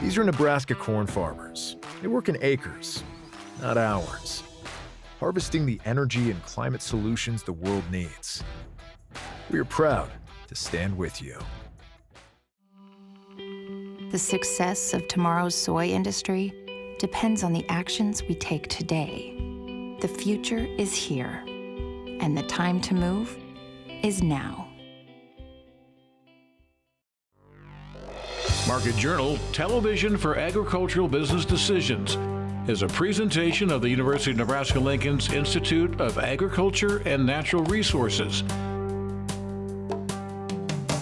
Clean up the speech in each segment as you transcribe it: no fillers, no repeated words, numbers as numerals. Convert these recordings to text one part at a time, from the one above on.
These are Nebraska corn farmers. They work in acres, not hours, harvesting the energy and climate solutions the world needs. We are proud to stand with you. The success of tomorrow's soy industry depends on the actions we take today. The future is here, and the time to move is now. Market Journal Television for Agricultural Business Decisions is a presentation of the University of Nebraska-Lincoln's Institute of Agriculture and Natural Resources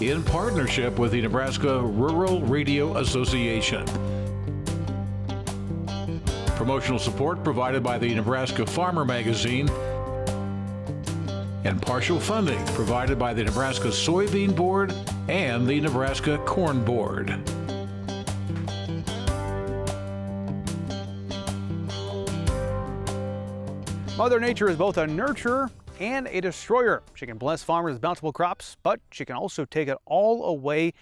in partnership with the Nebraska Rural Radio Association. Promotional support provided by the Nebraska Farmer Magazine and partial funding provided by the Nebraska Soybean Board and the Nebraska Corn Board. Mother Nature is both a nurturer and a destroyer. She can bless farmers with bountiful crops, but she can also take it all away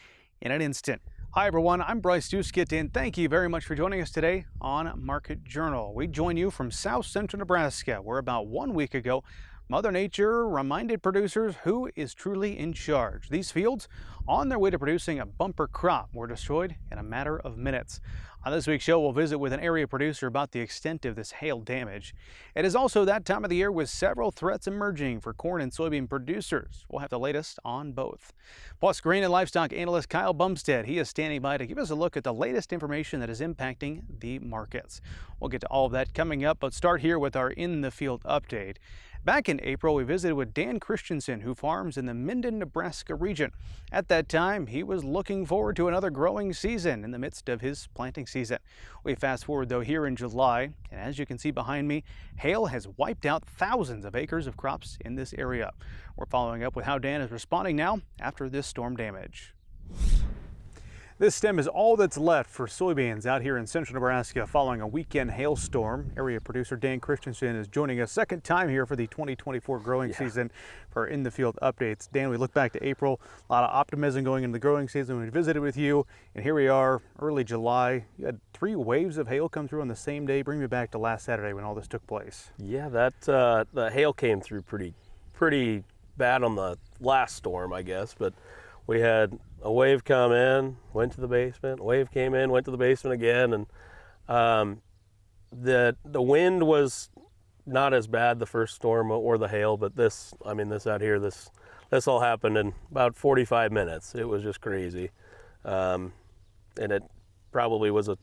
in an instant. Hi everyone, I'm Bryce Duskett, and thank you very much for joining us today on Market Journal. We join you from South Central Nebraska, where about 1 week ago, Mother Nature reminded producers who is truly in charge. These fields, on their way to producing a bumper crop, were destroyed in a matter of minutes. On this week's show, we'll visit with an area producer about the extent of this hail damage. It is also that time of the year with several threats emerging for corn and soybean producers. We'll have the latest on both. Plus, grain and livestock analyst Kyle Bumsted, he is standing by to give us a look at the latest information that is impacting the markets. We'll get to all of that coming up, but start here with our In the Field update. Back in April, we visited with Dan Kristensen, who farms in the Minden, Nebraska region. At that time, he was looking forward to another growing season in the midst of his planting season. We fast forward, though, here in July, and as you can see behind me, hail has wiped out thousands of acres of crops in this area. We're following up with how Dan is responding now after this storm damage. This stem is all that's left for soybeans out here in central Nebraska following a weekend hailstorm. Area producer Dan Kristensen is joining us second time here for the 2024 growing season for In the Field updates. Dan, we look back to April, a lot of optimism going into the growing season. We visited with you, and here we are, early July. You had 3 waves of hail come through on the same day. Bring me back to last Saturday when all this took place. Yeah, the hail came through pretty bad on the last storm, I guess, but we had a wave come in, went to the basement, a wave came in, went to the basement again, and the wind was not as bad the first storm or the hail, but this out here, this all happened in about 45 minutes. It was just crazy. And it probably was a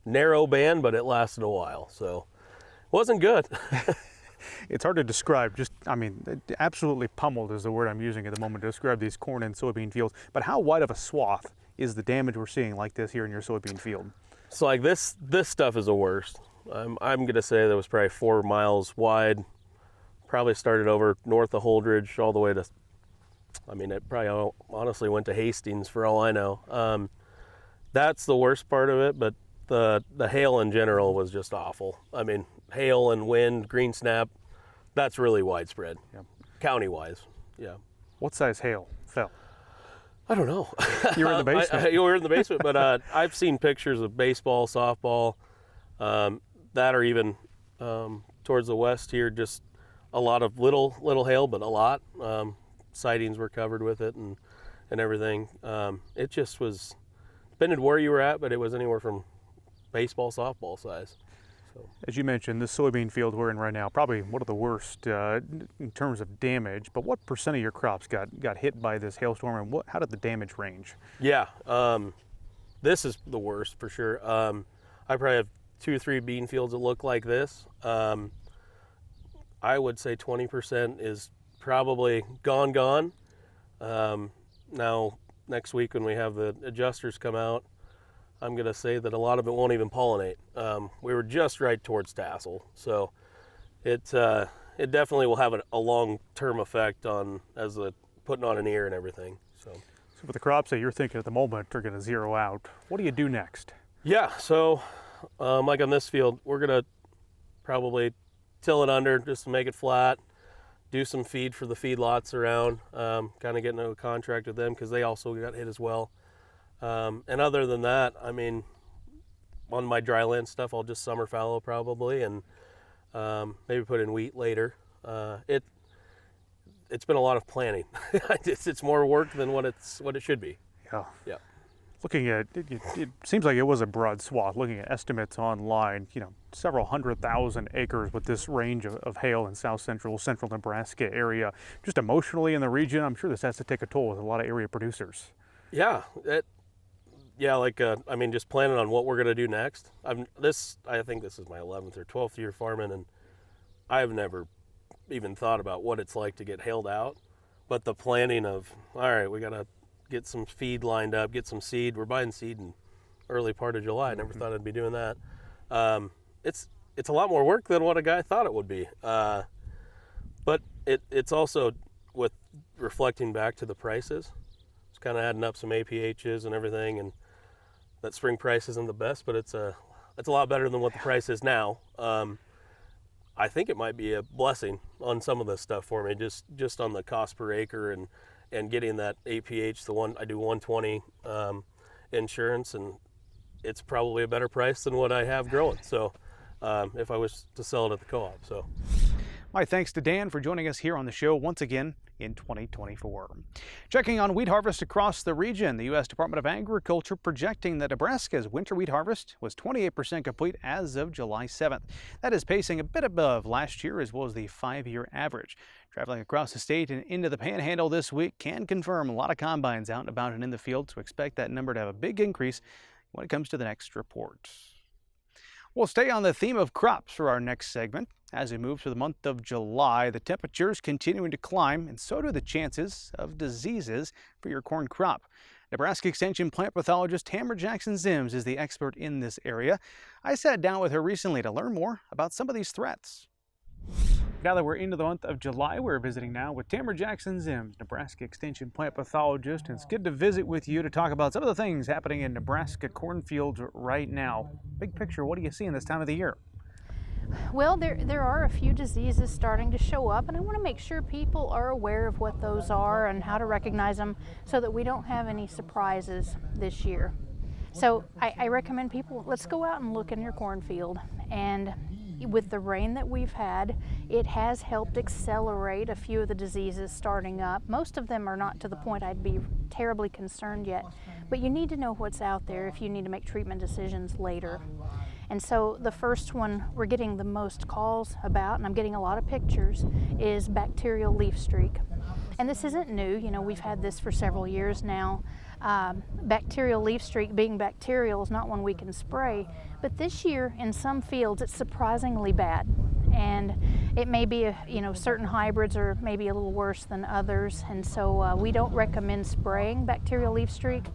narrow band, but it lasted a while, so it wasn't good. It's hard to describe, absolutely pummeled is the word I'm using at the moment to describe these corn and soybean fields. But how wide of a swath is the damage we're seeing like this here in your soybean field? So like this stuff is the worst. I'm gonna say that was probably 4 miles wide. Probably started over north of Holdridge all the way to, it probably honestly went to Hastings for all I know. That's the worst part of it, but the hail in general was just awful. Hail and wind, green snap, that's really widespread, county-wise, yeah. What size hail fell? I don't know. You were in the basement. You were in the basement, but I've seen pictures of baseball, softball, that or even towards the west here, just a lot of little hail, but a lot. Sightings were covered with it and everything. It just was, depended where you were at, but it was anywhere from baseball, softball size. So. As you mentioned, this soybean field we're in right now, probably one of the worst in terms of damage, but what percent of your crops got hit by this hailstorm, and how did the damage range? Yeah, this is the worst for sure. I probably have 2 or 3 bean fields that look like this. I would say 20% is probably gone. Now, next week when we have the adjusters come out, I'm going to say that a lot of it won't even pollinate. We were just right towards tassel, so it definitely will have a long-term effect on putting on an ear and everything. So for the crops that you're thinking at the moment are going to zero out, what do you do next? Yeah, so like on this field, we're going to probably till it under just to make it flat, do some feed for the feedlots around, kind of get into a contract with them because they also got hit as well. And other than that, on my dry land stuff, I'll just summer fallow probably, and maybe put in wheat later. It's been a lot of planning. It's more work than what it should be. Yeah. Yeah. Looking at it seems like it was a broad swath. Looking at estimates online, several 100,000 acres with this range of hail in central Nebraska area. Just emotionally in the region, I'm sure this has to take a toll with a lot of area producers. Yeah. Just planning on what we're going to do next. I think this is my 11th or 12th year farming, and I've never even thought about what it's like to get hailed out. But the planning of, all right, we got to get some feed lined up, get some seed. We're buying seed in early part of July. I never thought I'd be doing that. It's a lot more work than what a guy thought it would be. But it's also with reflecting back to the prices. It's kind of adding up some APHs and everything, and that spring price isn't the best, but it's a lot better than what the price is now. I think it might be a blessing on some of this stuff for me, just on the cost per acre and getting that APH. I do 120 insurance, and it's probably a better price than what I have growing. So if I was to sell it at the co-op. So my thanks to Dan for joining us here on the show once again in 2024. Checking on wheat harvest across the region, the U.S. Department of Agriculture projecting that Nebraska's winter wheat harvest was 28% complete as of July 7th. That is pacing a bit above last year as well as the 5-year average. Traveling across the state and into the Panhandle this week can confirm a lot of combines out and about and in the field, so expect that number to have a big increase when it comes to the next report. We'll stay on the theme of crops for our next segment. As we move through the month of July, the temperatures continuing to climb, and so do the chances of diseases for your corn crop. Nebraska Extension plant pathologist Tamra Jackson-Ziems is the expert in this area. I sat down with her recently to learn more about some of these threats. Now that we're into the month of July, we're visiting now with Tamra Jackson-Ziems, Nebraska Extension plant pathologist, and it's good to visit with you to talk about some of the things happening in Nebraska cornfields right now. Big picture, what are you seeing this time of the year? Well, there are a few diseases starting to show up, and I want to make sure people are aware of what those are and how to recognize them so that we don't have any surprises this year. So I recommend people, let's go out and look in your cornfield. And with the rain that we've had, it has helped accelerate a few of the diseases starting up. Most of them are not to the point I'd be terribly concerned yet, but you need to know what's out there if you need to make treatment decisions later. And so the first one we're getting the most calls about, and I'm getting a lot of pictures, is bacterial leaf streak. And this isn't new, we've had this for several years now. Bacterial leaf streak, being bacterial, is not one we can spray, but this year in some fields it's surprisingly bad. And it may be, certain hybrids are maybe a little worse than others, and so we don't recommend spraying bacterial leaf streak.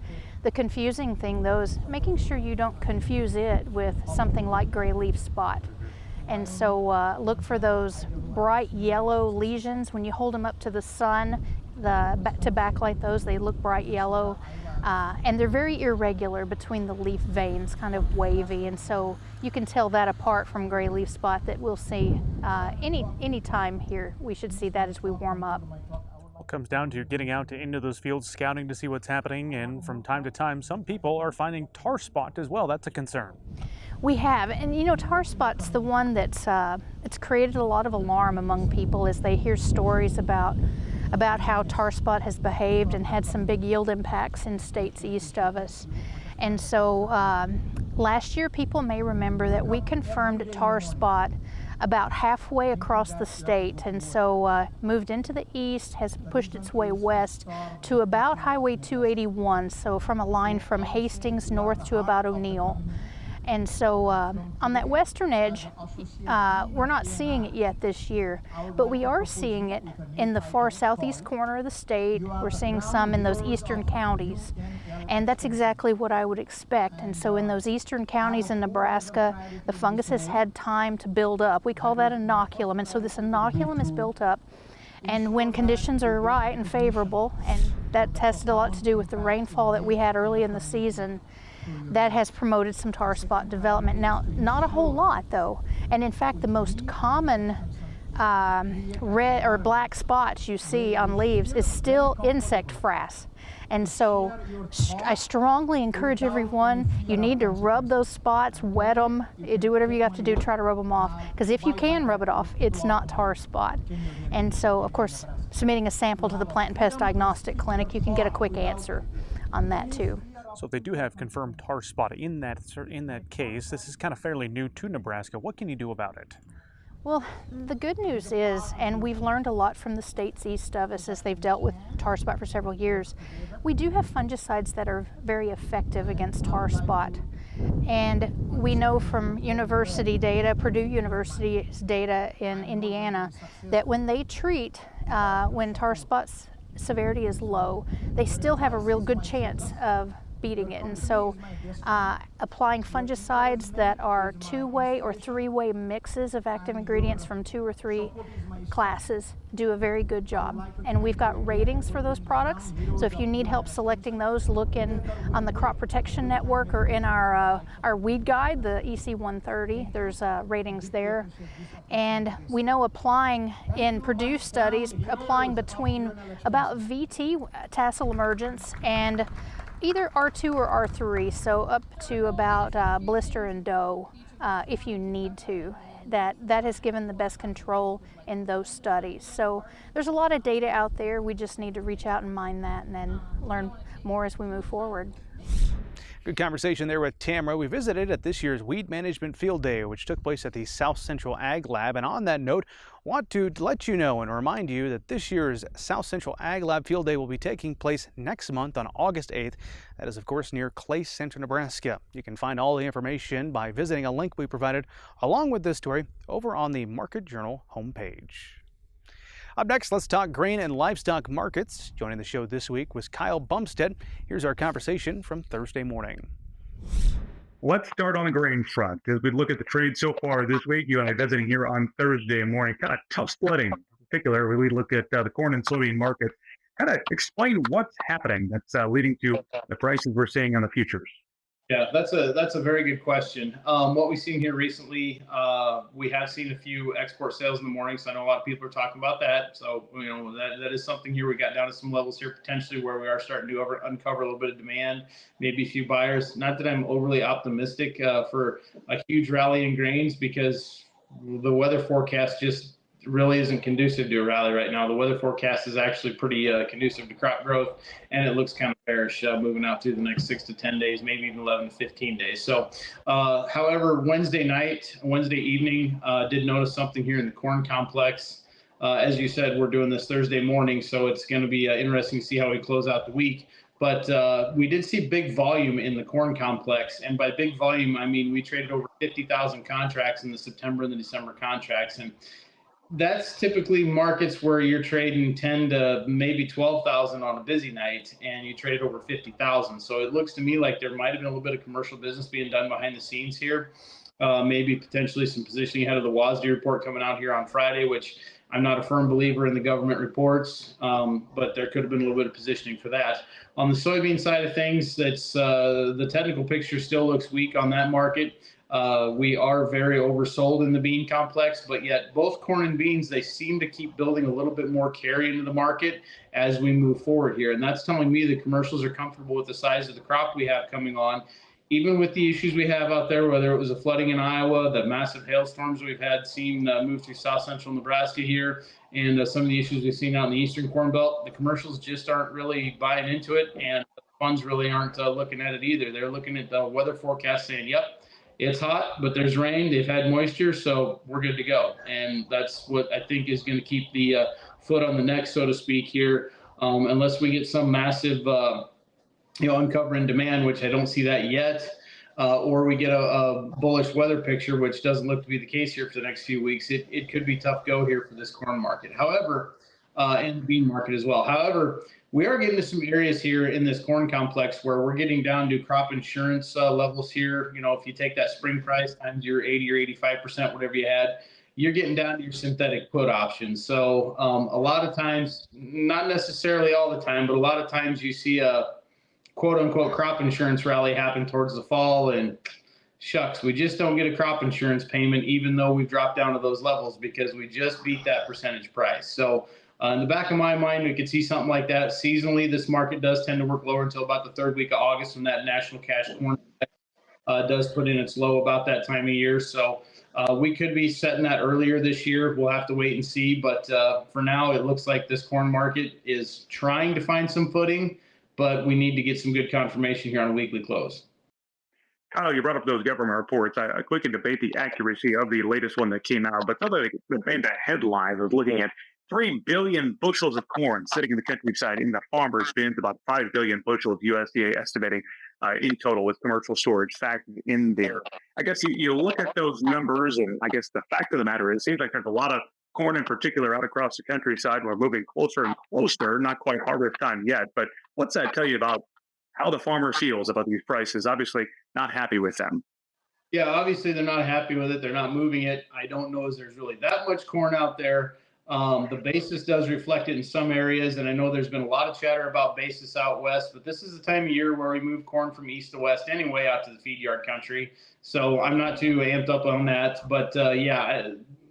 The confusing thing, though, is making sure you don't confuse it with something like gray leaf spot. And so look for those bright yellow lesions. When you hold them up to the sun, to backlight those, they look bright yellow. And they're very irregular between the leaf veins, kind of wavy. And so you can tell that apart from gray leaf spot that we'll see any time here. We should see that as we warm up. It comes down to getting out into those fields, scouting to see what's happening, and from time to time some people are finding tar spot as well. That's a concern. We have, and tar spot's the one that's it's created a lot of alarm among people as they hear stories about how tar spot has behaved and had some big yield impacts in states east of us. And so last year, people may remember that we confirmed tar spot about halfway across the state, and so moved into the east, has pushed its way west to about Highway 281, so from a line from Hastings north to about O'Neill. And so on that western edge, we're not seeing it yet this year, but we are seeing it in the far southeast corner of the state. We're seeing some in those eastern counties, and that's exactly what I would expect. And so in those eastern counties in Nebraska, the fungus has had time to build up. We call that inoculum, and so this inoculum is built up. And when conditions are right and favorable, and that has a lot to do with the rainfall that we had early in the season, that has promoted some tar spot development. Now, not a whole lot though, and in fact the most common red or black spots you see on leaves is still insect frass. And so I strongly encourage everyone, you need to rub those spots, wet them, do whatever you have to do to try to rub them off. Because if you can rub it off, it's not tar spot. And so, of course, submitting a sample to the Plant and Pest Diagnostic Clinic, you can get a quick answer on that too. So if they do have confirmed tar spot in that case, this is kind of fairly new to Nebraska. What can you do about it? Well, the good news is, and we've learned a lot from the states east of us as they've dealt with tar spot for several years, we do have fungicides that are very effective against tar spot. And we know from university data, Purdue University's data in Indiana, that when they treat, when tar spot severity is low, they still have a real good chance of beating it. And so applying fungicides that are 2-way or 3-way mixes of active ingredients from 2 or 3 classes do a very good job. And we've got ratings for those products. So if you need help selecting those, look in on the Crop Protection Network or in our weed guide, the EC 130. There's ratings there. And we know applying in Purdue studies, applying between about VT, tassel emergence, and either R2 or R3, so up to about blister and doe if you need to. That has given the best control in those studies. So there's a lot of data out there. We just need to reach out and mine that and then learn more as we move forward. Good conversation there with Tamra. We visited at this year's Weed Management Field Day, which took place at the South Central Ag Lab. And on that note, want to let you know and remind you that this year's South Central Ag Lab Field Day will be taking place next month on August 8th. That is, of course, near Clay Center, Nebraska. You can find all the information by visiting a link we provided along with this story over on the Market Journal homepage. Up next, let's talk grain and livestock markets. Joining the show this week was Kyle Bumsted. Here's our conversation from Thursday morning. Let's start on the grain front. As we look at the trade so far this week, you and I visiting here on Thursday morning, kind of tough sledding. In particular, we look at the corn and soybean market. Kind of explain what's happening that's leading to the prices we're seeing on the futures. Yeah, that's a very good question. What we've seen here recently, we have seen a few export sales in the morning, so I know a lot of people are talking about that. So, you know, that is something here. We got down to some levels here potentially where we are starting to uncover a little bit of demand, maybe a few buyers. Not that I'm overly optimistic for a huge rally in grains because the weather forecast just really isn't conducive to a rally right now. The weather forecast is actually pretty conducive to crop growth, and it looks kind of bearish moving out through the next 6 to 10 days, maybe even 11 to 15 days. So, however, Wednesday evening, did notice something here in the corn complex. As you said, we're doing this Thursday morning, so it's going to be interesting to see how we close out the week. But we did see big volume in the corn complex. And by big volume, I mean we traded over 50,000 contracts in the September and the December contracts. And that's typically markets where you're trading 10 to maybe 12,000 on a busy night, and you trade over 50,000. So it looks to me like there might have been a little bit of commercial business being done behind the scenes here. Maybe potentially some positioning ahead of the WASDE report coming out here on Friday, which I'm not a firm believer in the government reports, but there could have been a little bit of positioning for that. On the soybean side of things, that's the technical picture still looks weak on that market. We are very oversold in the bean complex, but yet both corn and beans, they seem to keep building a little bit more carry into the market as we move forward here. And that's telling me the commercials are comfortable with the size of the crop we have coming on, even with the issues we have out there, whether it was the flooding in Iowa, the massive hailstorms we've had seen move through south central Nebraska here, and some of the issues we've seen out in the eastern corn belt. The commercials just aren't really buying into it, and the funds really aren't looking at it either. They're looking at the weather forecast saying, yep, it's hot, but there's rain. They've had moisture, so we're good to go. And that's what I think is going to keep the foot on the neck, so to speak, here, unless we get some massive, uncovering demand, which I don't see that yet, or we get a bullish weather picture, which doesn't look to be the case here for the next few weeks. It could be tough go here for this corn market. However, and the bean market as well. However, we are getting to some areas here in this corn complex where we're getting down to crop insurance levels here. You know, if you take that spring price times your 80 or 85%, whatever you had, you're getting down to your synthetic put options. So a lot of times, not necessarily all the time, but a lot of times you see a quote unquote crop insurance rally happen towards the fall, and shucks, we just don't get a crop insurance payment, even though we've dropped down to those levels because we just beat that percentage price. So in the back of my mind, we could see something like that. Seasonally, this market does tend to work lower until about the third week of August when that national cash corn does put in its low about that time of year. So we could be setting that earlier this year. We'll have to wait and see. But for now, it looks like this corn market is trying to find some footing, but we need to get some good confirmation here on a weekly close. Kyle, you brought up those government reports. I quickly debate the accuracy of the latest one that came out, but something that made the headlines was looking at 3 billion bushels of corn sitting in the countryside in the farmer's bins, about 5 billion bushels, USDA estimating in total with commercial storage factored in there. I guess you look at those numbers, and I guess the fact of the matter is, it seems like there's a lot of corn in particular out across the countryside. We're moving closer and closer, not quite harvest time yet, but what's that tell you about how the farmer feels about these prices? Obviously not happy with them. Yeah, obviously they're not happy with it. They're not moving it. I don't know if there's really that much corn out there. The basis does reflect it in some areas, and I know there's been a lot of chatter about basis out west, but this is the time of year where we move corn from east to west anyway out to the feed yard country. So I'm not too amped up on that, but yeah,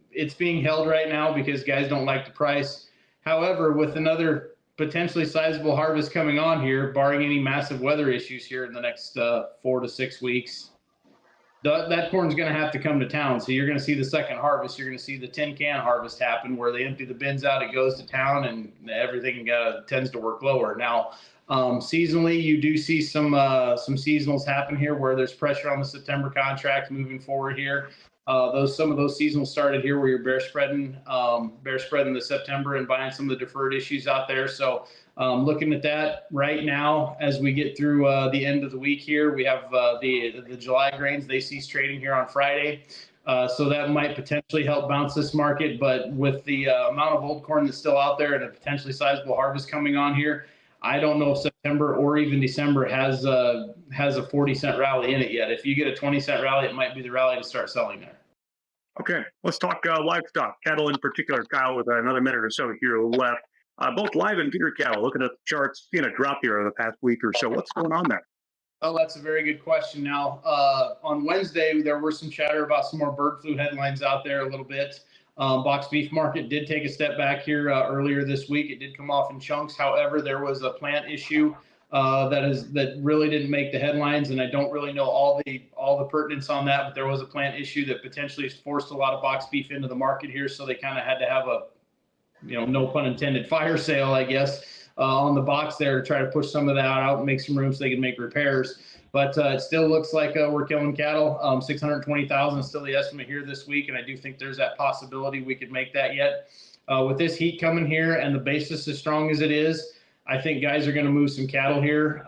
it's being held right now because guys don't like the price. However, with another potentially sizable harvest coming on here, barring any massive weather issues here in the next 4 to 6 weeks, that corn's going to have to come to town. So you're going to see the second harvest. You're going to see the tin can harvest happen where they empty the bins out, it goes to town, and everything tends to work lower. Now, seasonally, you do see some seasonals happen here where there's pressure on the September contract moving forward here. Some of those seasonals started here where you're bear spreading the September and buying some of the deferred issues out there. So looking at that right now, as we get through the end of the week here, we have the July grains. They cease trading here on Friday. So that might potentially help bounce this market. But with the amount of old corn that's still out there and a potentially sizable harvest coming on here, I don't know if September or even December has a 40-cent rally in it yet. If you get a 20-cent rally, it might be the rally to start selling there. Okay, let's talk livestock, cattle in particular, Kyle, with another minute or so here left. Both live and feeder cattle, looking at the charts, seeing a drop here over the past week or so. What's going on there? Oh, that's a very good question. Now, on Wednesday, there were some chatter about some more bird flu headlines out there a little bit. Box beef market did take a step back here earlier this week. It did come off in chunks. However, there was a plant issue that really didn't make the headlines, and I don't really know all the pertinence on that. But there was a plant issue that potentially forced a lot of box beef into the market here, so they kind of had to have a, no pun intended, fire sale, I guess, on the box there to try to push some of that out and make some room so they can make repairs. But it still looks like we're killing cattle. 620,000 is still the estimate here this week, and I do think there's that possibility we could make that yet. With this heat coming here and the basis as strong as it is, I think guys are going to move some cattle here.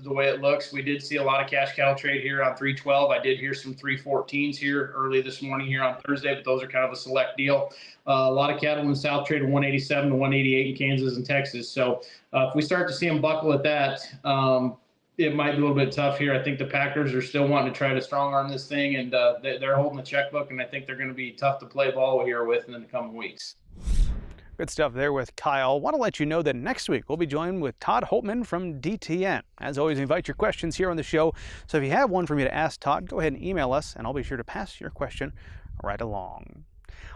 The way it looks, we did see a lot of cash cattle trade here on 312. I did hear some 314s here early this morning here on Thursday, but those are kind of a select deal. A lot of cattle in the South trade 187 to 188 in Kansas and Texas. So if we start to see them buckle at that, it might be a little bit tough here. I think the Packers are still wanting to try to strong arm this thing, and they're holding the checkbook, and I think they're going to be tough to play ball here with in the coming weeks. Good stuff there with Kyle. Want to let you know that next week we'll be joined with Todd Holtman from DTN. As always, invite your questions here on the show. So if you have one for me to ask Todd, go ahead and email us, and I'll be sure to pass your question right along.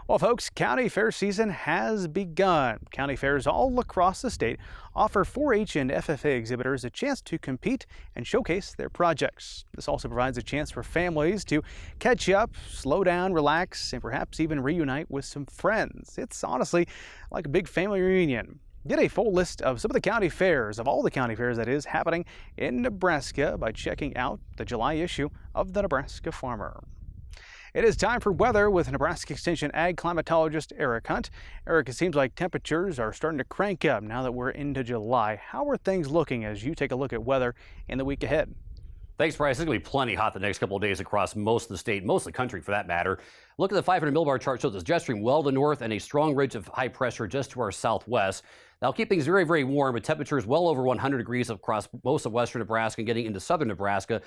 Well, folks, county fair season has begun. County fairs all across the state offer 4-H and FFA exhibitors a chance to compete and showcase their projects. This also provides a chance for families to catch up, slow down, relax, and perhaps even reunite with some friends. It's honestly like a big family reunion. Get a full list of some of the county fairs, of all the county fairs that is, happening in Nebraska by checking out the July issue of the Nebraska Farmer. It is time for weather with Nebraska Extension Ag Climatologist Eric Hunt. Eric, it seems like temperatures are starting to crank up now that we're into July. How are things looking as you take a look at weather in the week ahead? Thanks, Bryce. It's going to be plenty hot the next couple of days across most of the state, most of the country for that matter. Look at the 500 millibar chart shows this jet stream well to the north and a strong ridge of high pressure just to our southwest. That'll keep things very, very warm with temperatures well over 100 degrees across most of western Nebraska and getting into southern Nebraska.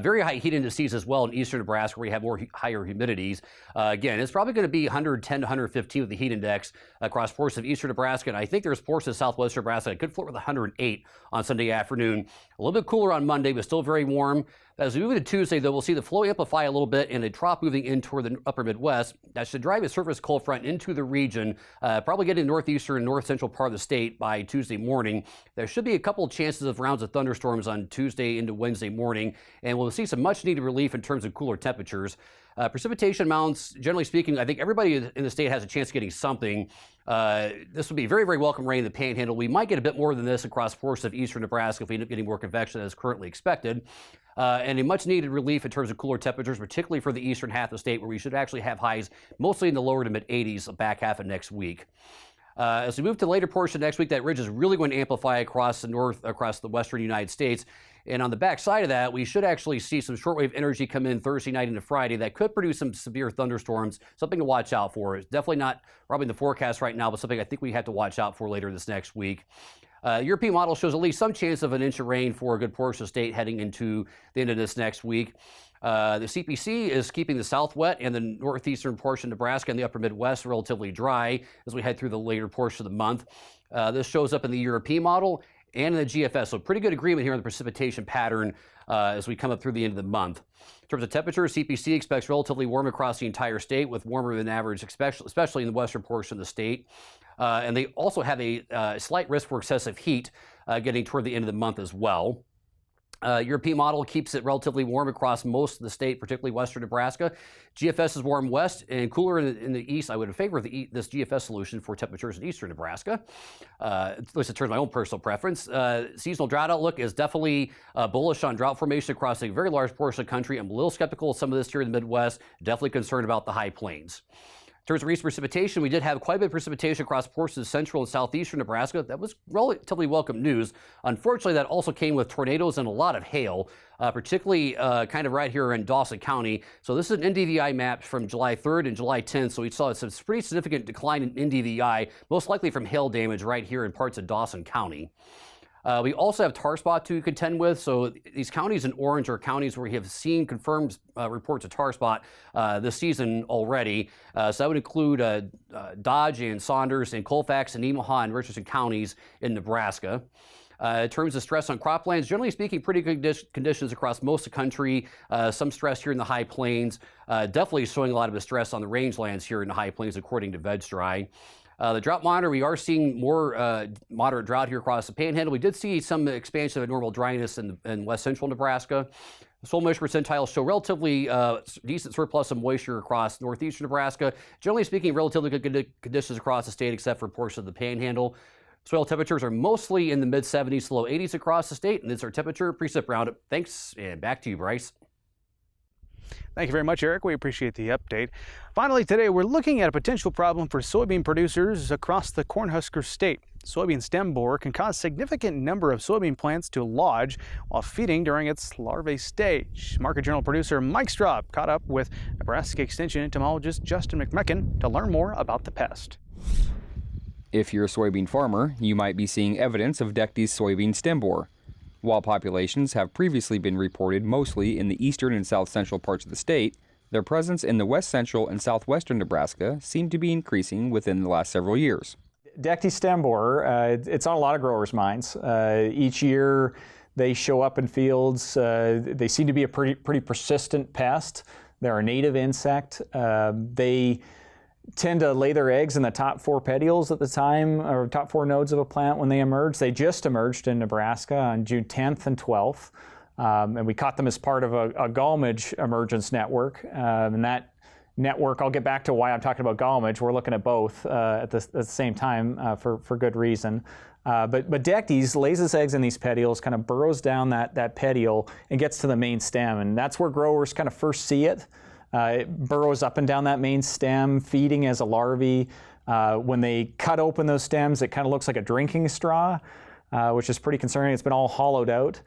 Very high heat indices as well in eastern Nebraska where we have higher humidities. Again, it's probably going to be 110 to 115 with the heat index across portions of eastern Nebraska. And I think there's portions of southwestern Nebraska that could flirt with 108 on Sunday afternoon. A little bit cooler on Monday, but still very warm. As we move into Tuesday, though, we'll see the flow amplify a little bit and a trough moving in toward the upper Midwest. That should drive a surface cold front into the region, probably getting northeastern and north central part of the state by Tuesday morning. There should be a couple of chances of rounds of thunderstorms on Tuesday into Wednesday morning, and we'll see some much needed relief in terms of cooler temperatures. Precipitation amounts, generally speaking, I think everybody in the state has a chance of getting something. This would be very, very welcome rain in the Panhandle. We might get a bit more than this across portions of eastern Nebraska if we end up getting more convection than is currently expected. And a much needed relief in terms of cooler temperatures, particularly for the eastern half of the state where we should actually have highs mostly in the lower to mid 80s the back half of next week. As we move to the later portion of next week, that ridge is really going to amplify across the western United States. And on the back side of that, we should actually see some shortwave energy come in Thursday night into Friday that could produce some severe thunderstorms, something to watch out for. It's definitely not probably in the forecast right now, but something I think we have to watch out for later this next week. European model shows at least some chance of an inch of rain for a good portion of the state heading into the end of this next week. The CPC is keeping the south wet and the northeastern portion of Nebraska and the upper Midwest relatively dry as we head through the later portion of the month. This shows up in the European model and in the GFS, so pretty good agreement here on the precipitation pattern as we come up through the end of the month. In terms of temperature, CPC expects relatively warm across the entire state with warmer than average, especially in the western portion of the state. And they also have a slight risk for excessive heat getting toward the end of the month as well. European model keeps it relatively warm across most of the state, particularly western Nebraska. GFS is warm west and cooler in the east. I would favor this GFS solution for temperatures in eastern Nebraska, at least in terms of my own personal preference. Seasonal drought outlook is definitely bullish on drought formation across a very large portion of the country. I'm a little skeptical of some of this here in the Midwest, definitely concerned about the high plains. In terms of recent precipitation, we did have quite a bit of precipitation across portions of central and southeastern Nebraska. That was relatively welcome news. Unfortunately, that also came with tornadoes and a lot of hail, particularly kind of right here in Dawson County. So this is an NDVI map from July 3rd and July 10th. So we saw some pretty significant decline in NDVI, most likely from hail damage right here in parts of Dawson County. We also have tar spot to contend with. So these counties in orange are counties where we have seen confirmed reports of tar spot this season already. So that would include Dodge and Saunders and Colfax and Nemaha and Richardson counties in Nebraska. In terms of stress on croplands, generally speaking, pretty good conditions across most of the country. Some stress here in the high plains. Definitely showing a lot of stress on the rangelands here in the high plains, according to VegDry. The drought monitor, we are seeing more moderate drought here across the Panhandle. We did see some expansion of normal dryness in west central Nebraska. The soil moisture percentiles show relatively decent surplus of moisture across northeastern Nebraska. Generally speaking, relatively good conditions across the state except for portions of the Panhandle. Soil temperatures are mostly in the mid-70s to low 80s across the state, and this is our temperature precip roundup. Thanks, and back to you, Bryce. Thank you very much, Eric. We appreciate the update. Finally, today we're looking at a potential problem for soybean producers across the Cornhusker State. Soybean stem borer can cause a significant number of soybean plants to lodge while feeding during its larvae stage. Market Journal producer Mike Straub caught up with Nebraska Extension entomologist Justin McMechan to learn more about the pest. If you're a soybean farmer, you might be seeing evidence of Dectes soybean stem borer. While populations have previously been reported mostly in the eastern and south central parts of the state, their presence in the west central and southwestern Nebraska seemed to be increasing within the last several years. Dectes stem borer, it's on a lot of growers' minds. Each year they show up in fields. They seem to be a pretty persistent pest. They're a native insect. They tend to lay their eggs in the top 4 petioles at the time, or top 4 nodes of a plant when they emerge. They just emerged in Nebraska on June 10th and 12th, and we caught them as part of a gallmage emergence network. And that network, I'll get back to why I'm talking about gallmage. We're looking at both at the same time for good reason. But Dectes lays its eggs in these petioles, kind of burrows down that petiole and gets to the main stem, and that's where growers kind of first see it. It burrows up and down that main stem, feeding as a larvae. When they cut open those stems, it kind of looks like a drinking straw, which is pretty concerning. It's been all hollowed out.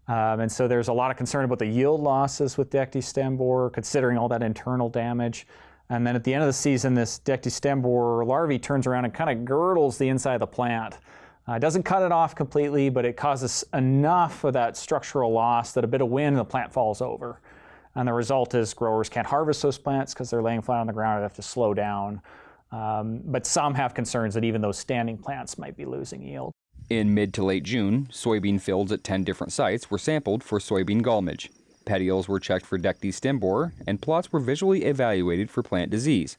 And so there's a lot of concern about the yield losses with Dectes stem borer, considering all that internal damage. And then at the end of the season, this Dectes stem borer larvae turns around and kind of girdles the inside of the plant. It doesn't cut it off completely, but it causes enough of that structural loss that a bit of wind and the plant falls over. And the result is growers can't harvest those plants because they're laying flat on the ground, or they have to slow down. But some have concerns that even those standing plants might be losing yield. In mid to late June, soybean fields at 10 different sites were sampled for soybean gallmage. Petioles were checked for Dectes stem borer, and plots were visually evaluated for plant disease.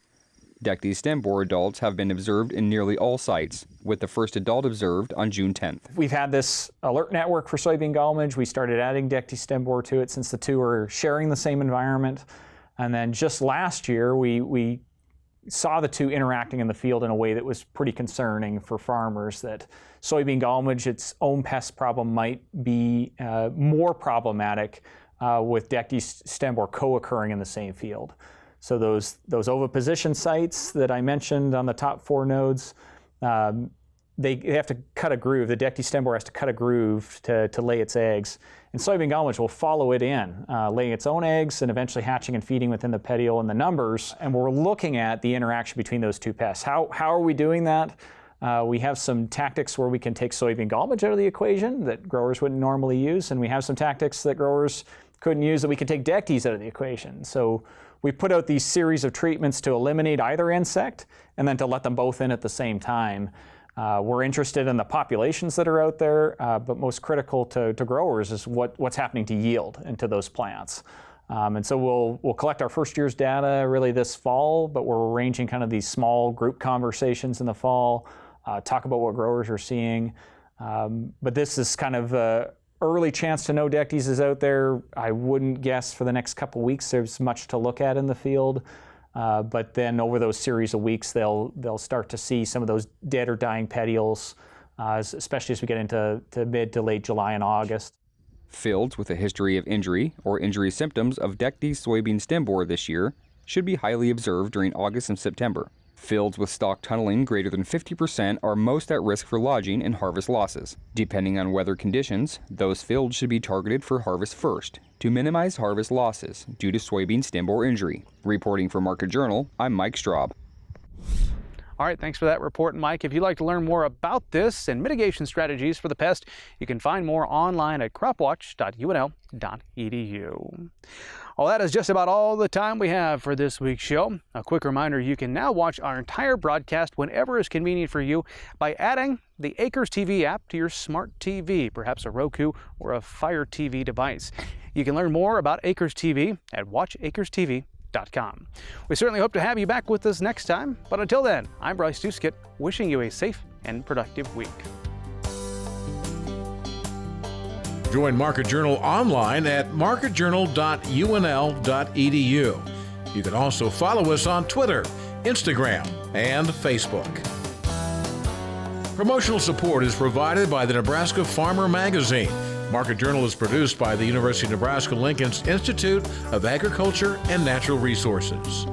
Dectes stem borer adults have been observed in nearly all sites, with the first adult observed on June 10th. We've had this alert network for soybean gallmage. We started adding Dectes stem borer to it since the two are sharing the same environment. And then just last year, we saw the two interacting in the field in a way that was pretty concerning for farmers, that soybean gallmage, its own pest problem, might be more problematic with Dectes stem borer co-occurring in the same field. So those oviposition sites that I mentioned on the top 4 nodes, they have to cut a groove. The Dectes stem borer has to cut a groove to lay its eggs. And soybean gallmage will follow it in, laying its own eggs and eventually hatching and feeding within the petiole and the numbers. And we're looking at the interaction between those two pests. How are we doing that? We have some tactics where we can take soybean gallmage out of the equation that growers wouldn't normally use, and we have some tactics that growers couldn't use that we can take Dectes out of the equation. So we put out these series of treatments to eliminate either insect and then to let them both in at the same time. We're interested in the populations that are out there, but most critical to growers is what's happening to yield and to those plants. And so we'll collect our first year's data really this fall, but we're arranging kind of these small group conversations in the fall, talk about what growers are seeing. But this is kind of early chance to know Dectes is out there. I wouldn't guess for the next couple weeks there's much to look at in the field. But then over those series of weeks, they'll start to see some of those dead or dying petioles, especially as we get into mid to late July and August. Fields with a history of injury or injury symptoms of Dectes soybean stem borer this year should be highly observed during August and September. Fields with stalk tunneling greater than 50% are most at risk for lodging and harvest losses. Depending on weather conditions, those fields should be targeted for harvest first to minimize harvest losses due to soybean stem borer injury. Reporting for Market Journal, I'm Mike Straub. All right, thanks for that report, Mike. If you'd like to learn more about this and mitigation strategies for the pest, you can find more online at cropwatch.unl.edu. Well, that is just about all the time we have for this week's show. A quick reminder, you can now watch our entire broadcast whenever is convenient for you by adding the Acres TV app to your smart TV, perhaps a Roku or a Fire TV device. You can learn more about Acres TV at watchacrestv.com. We certainly hope to have you back with us next time, but until then, I'm Bryce Duskett, wishing you a safe and productive week. Join Market Journal online at marketjournal.unl.edu. You can also follow us on Twitter, Instagram, and Facebook. Promotional support is provided by the Nebraska Farmer Magazine. Market Journal is produced by the University of Nebraska-Lincoln's Institute of Agriculture and Natural Resources.